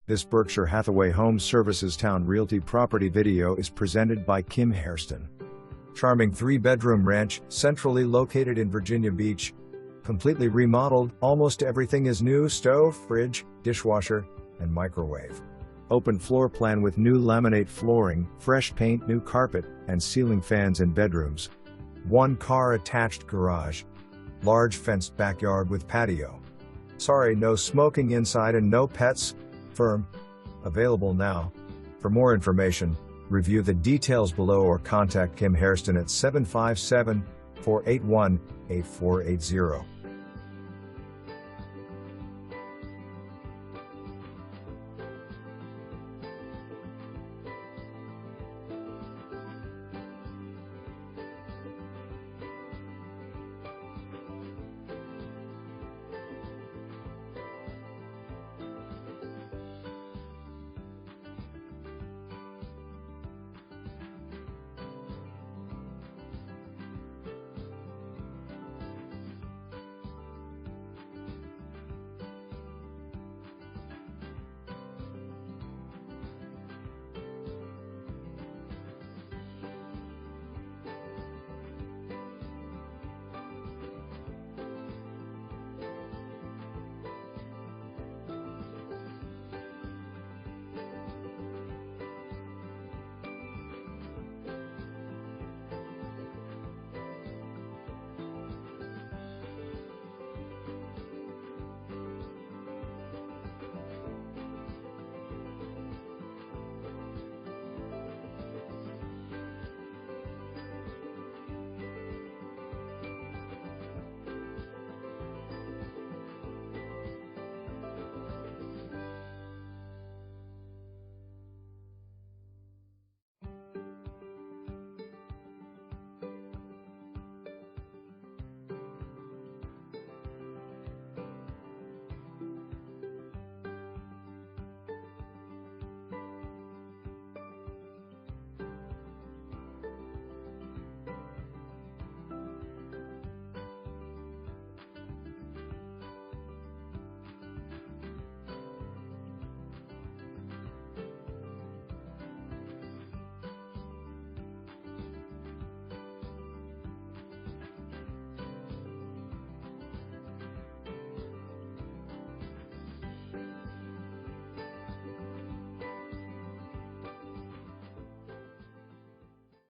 This Berkshire Hathaway Home Services Towne Realty property video is presented by Hairston. Charming 3-bedroom ranch, centrally located in Virginia Beach. Completely remodeled, almost everything is new: stove, fridge, dishwasher, and microwave. Open floor plan with new laminate flooring, fresh paint, new carpet, and ceiling fans in bedrooms. 1-car attached garage. Large fenced backyard with patio. Sorry, no smoking inside and no pets. Firm. Available now. For more information, review the details below or contact Hairston at 757-481-8480.